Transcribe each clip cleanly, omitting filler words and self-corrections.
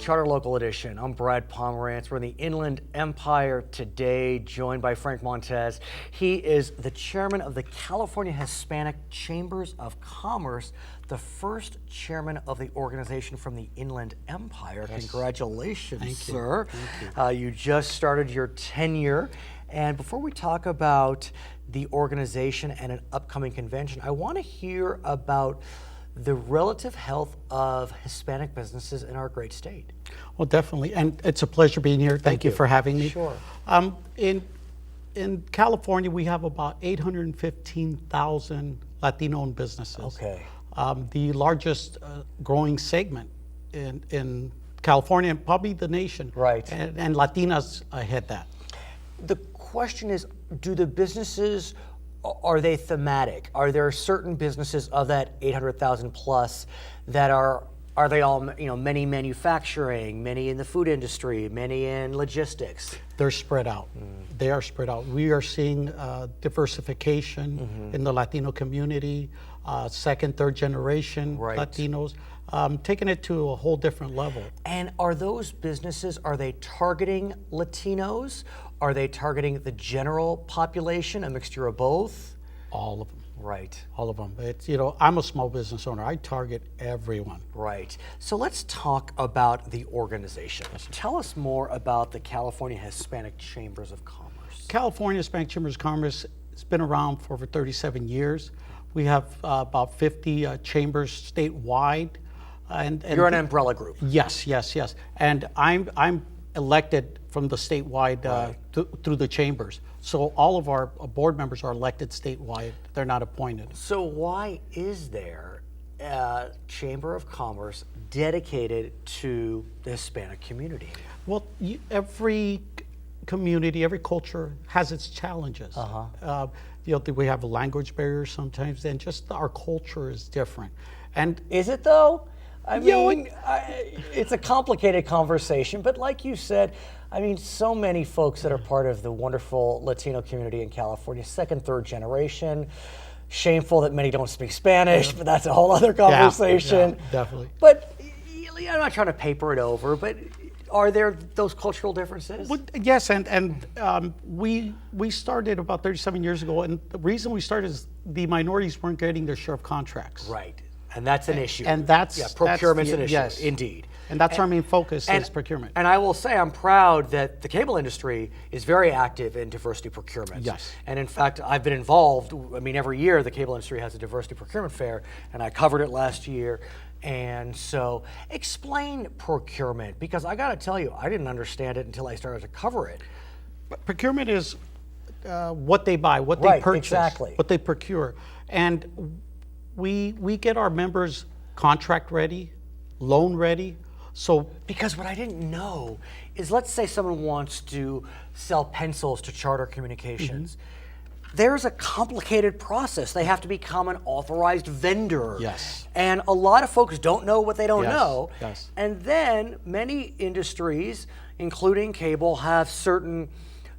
Charter Local Edition. I'm Brad Pomerance. We're in the Inland Empire today, joined by Frank Montes. He is the chairman of the California Hispanic Chambers of Commerce, the first chairman of the organization from the Inland Empire. Yes. Congratulations, sir. Thank you. You just started your tenure. And before we talk about the organization and an upcoming convention, I want to hear about the relative health of Hispanic businesses in our great state. Well, definitely, and it's a pleasure being here. Thank you for having me. Sure. In California, we have about 815,000 Latino-owned businesses. Okay. The largest growing segment in California and probably the nation. Right. And Latinas head that. The question is, do the businesses, are they thematic? Are there certain businesses of that 800,000 plus that are they all, many manufacturing, many in the food industry, many in logistics? They're spread out. They are spread out. We are seeing diversification in the Latino community, second, third generation Latinos, taking it to a whole different level. And are those businesses, are they targeting Latinos? Are they targeting the general population, a mixture of both? All of them. Right. All of them. It's, I'm a small business owner. I target everyone. Right. So let's talk about the organization. Tell us more about the California Hispanic Chambers of Commerce. California Hispanic Chambers of Commerce has been around for over 37 years. We have about 50 chambers statewide. And you're an umbrella group. Yes. And I'm elected from the statewide through the chambers. So all of our board members are elected statewide. They're not appointed. So why is there a Chamber of Commerce dedicated to the Hispanic community? Well, every community, every culture has its challenges. We have a language barrier sometimes, and just our culture is different. And is it though? I mean, it's a complicated conversation, but like you said, so many folks that are part of the wonderful Latino community in California, second, third generation. Shameful that many don't speak Spanish, but that's a whole other conversation. Yeah, definitely. But I'm not trying to paper it over, but are there those cultural differences? Well, yes, and we started about 37 years ago, and the reason we started is the minorities weren't getting their share of contracts. Right. And that's an issue. And procurement's an issue. Yes, indeed. And that's our main focus is procurement. And I will say I'm proud that the cable industry is very active in diversity procurement. Yes. And in fact, I've been involved. Every year the cable industry has a diversity procurement fair, and I covered it last year. And so, explain procurement, because I got to tell you, I didn't understand it until I started to cover it. But procurement is what they buy, what they purchase, what they procure, and we get our members contract ready, loan ready. So, because what I didn't know is, let's say someone wants to sell pencils to Charter Communications. There's a complicated process. They have to become an authorized vendor. Yes. And a lot of folks don't know what they don't know. Yes. And then many industries, including cable, have certain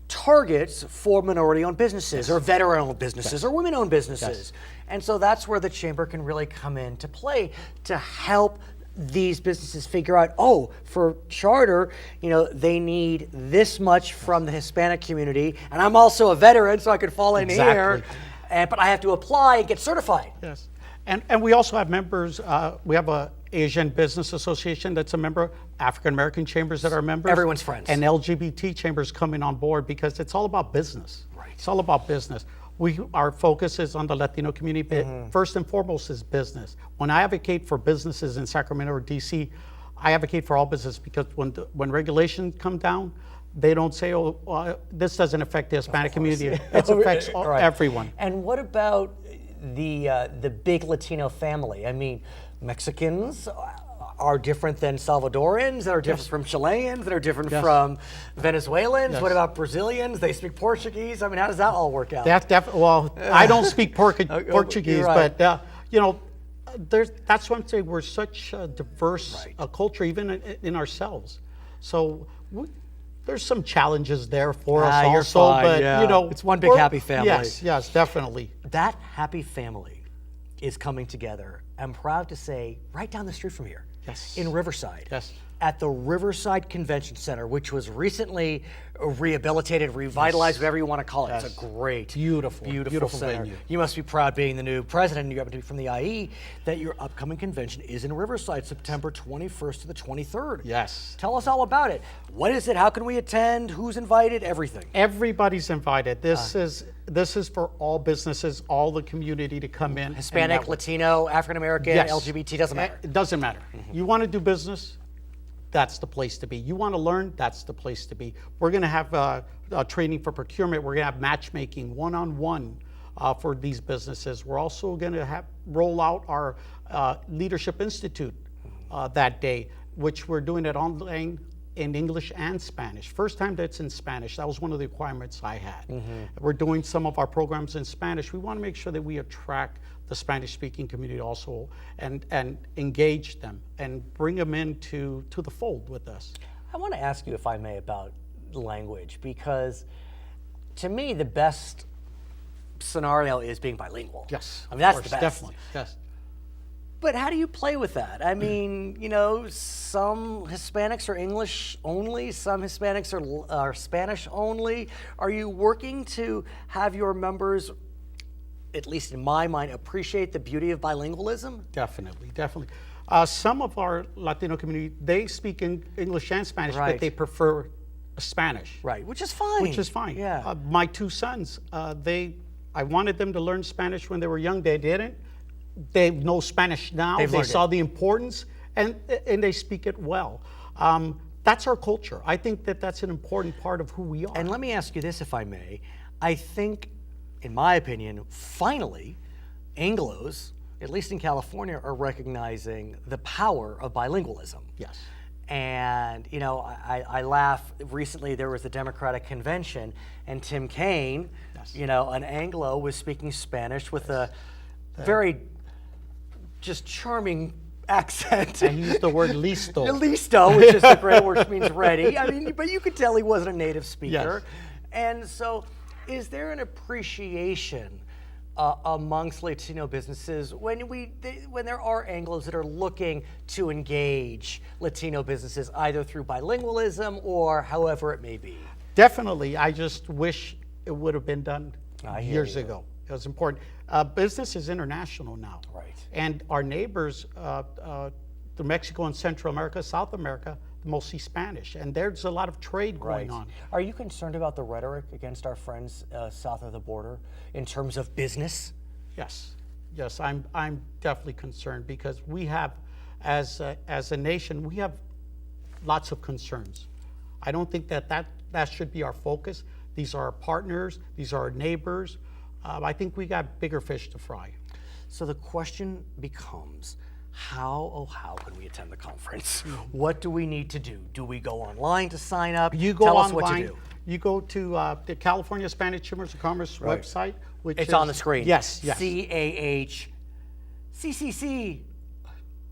targets for minority-owned businesses or veteran-owned businesses or women-owned businesses. And so that's where the chamber can really come into play to help these businesses figure out, for Charter, they need this much from the Hispanic community, and I'm also a veteran, so I could fall in here, but I have to apply and get certified. Yes, and we also have members. We have a Asian Business Association that's a member, African American chambers that are members. Everyone's friends. And LGBT chambers coming on board because it's all about business. Right. It's all about business. Our focus is on the Latino community, but first and foremost is business. When I advocate for businesses in Sacramento or DC, I advocate for all business because when regulations come down, they don't say, this doesn't affect the Hispanic community. It affects everyone. And what about the big Latino family? Mexicans are different than Salvadorans, that are different from Chileans, that are different from Venezuelans. What about Brazilians? They speak Portuguese. How does that all work out? That's definitely, I don't speak Portuguese, but that's why I'm saying we're such a diverse culture, even in ourselves. So there's some challenges there for us also, but it's one big happy family. Yes, definitely. That happy family is coming together. I'm proud to say, right down the street from here. Yes. In Riverside. Yes. at the Riverside Convention Center, which was recently rehabilitated, revitalized, whatever you want to call it. It's a great, beautiful center. venue. You must be proud, being the new president, and you happen to be from the IE, that your upcoming convention is in Riverside, September 21st to the 23rd. Yes. Tell us all about it. What is it? How can we attend? Who's invited? Everything. Everybody's invited. This is for all businesses, all the community to come in. Hispanic, Latino, African American, Yes. LGBT, doesn't matter. It doesn't matter. You want to do business, that's the place to be. You want to learn, that's the place to be. We're going to have training for procurement. We're going to have matchmaking one-on-one for these businesses. We're also going to roll out our Leadership Institute that day, which we're doing it online in English and Spanish. First time that's in Spanish. That was one of the requirements I had. We're doing some of our programs in Spanish. We want to make sure that we attract the Spanish-speaking community also and engage them and bring them into the fold with us. I want to ask you, if I may, about language, because to me, the best scenario is being bilingual. Yes, I mean, that's of course, the best. definitely. Yes. But how do you play with that? I mean, some Hispanics are English only, some Hispanics are Spanish only. Are you working to have your members, at least in my mind, appreciate the beauty of bilingualism? Definitely. Some of our Latino community, they speak English and Spanish, Right. but they prefer Spanish. Right, which is fine. Which is fine. Yeah. My two sons, I wanted them to learn Spanish when they were young. They didn't. They know Spanish now. They've They learned saw it. the importance, and they speak it well. That's our culture. I think that's an important part of who we are. And let me ask you this, if I may. I think, in my opinion, finally, Anglos, at least in California, are recognizing the power of bilingualism. Yes. And, I laugh. Recently, there was the Democratic convention, and Tim Kaine, an Anglo, was speaking Spanish with a very just charming accent. And he used the word listo. Listo, which is a great word, which means ready. I mean, but you could tell he wasn't a native speaker. Yes. And so, is there an appreciation amongst Latino businesses when there are Anglos that are looking to engage Latino businesses either through bilingualism or however it may be? Definitely. I just wish it would have been done years you. ago. It was important. Business is international now. Right. And our neighbors, the Mexico and Central America, South America, mostly Spanish. And there's a lot of trade going on. Are you concerned about the rhetoric against our friends south of the border in terms of business? Yes. I'm definitely concerned because we have, as a nation, we have lots of concerns. I don't think that should be our focus. These are our partners. These are our neighbors. I think we got bigger fish to fry. So the question becomes, how can we attend the conference? What do we need to do? Do we go online to sign up? You go Tell online. us what to do. You go to the California Spanish Chambers of Commerce website, which It's is on the screen. Yes. CAHCCC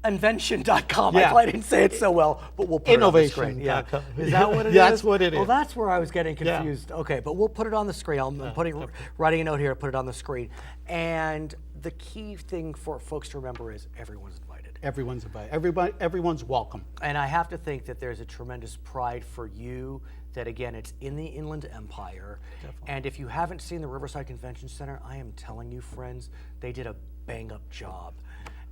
invention.com. Yeah. I didn't say it so well, but we'll put it on the screen. Innovation.com. Is that what it is? That's what it is. Well, that's where I was getting confused. Okay, but we'll put it on the screen. I'm writing a note here to put it on the screen. And the key thing for folks to remember is everyone's invited. Everyone's invited. Everyone's welcome. And I have to think that there's a tremendous pride for you that, again, it's in the Inland Empire. Definitely. And if you haven't seen the Riverside Convention Center, I am telling you, friends, they did a bang-up job.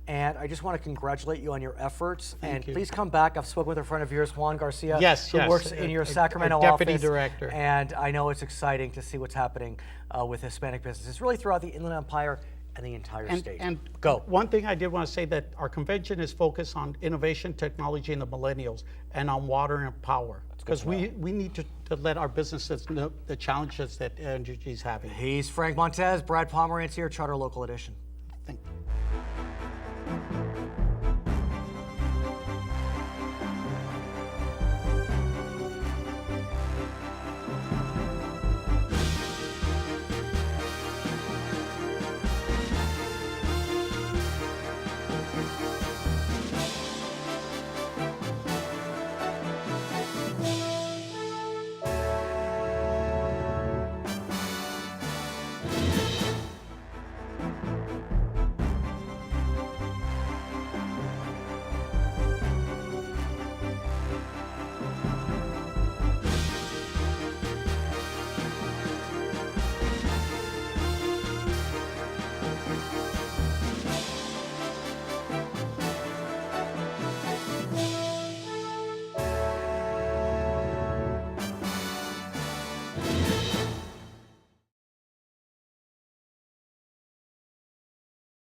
And I just want to congratulate you on your efforts. Thank you. Please come back. I've spoken with a friend of yours, Juan Garcia, Yes, who yes. works in your Sacramento Deputy office. director. And I know it's exciting to see what's happening with Hispanic businesses, really throughout the Inland Empire and the entire state. And Go. One thing I did want to say that our convention is focused on innovation, technology, and the millennials, and on water and power. Because we need to let our businesses know the challenges that energy is having. He's Frank Montes, Brad Pomerance here, Charter Local Edition.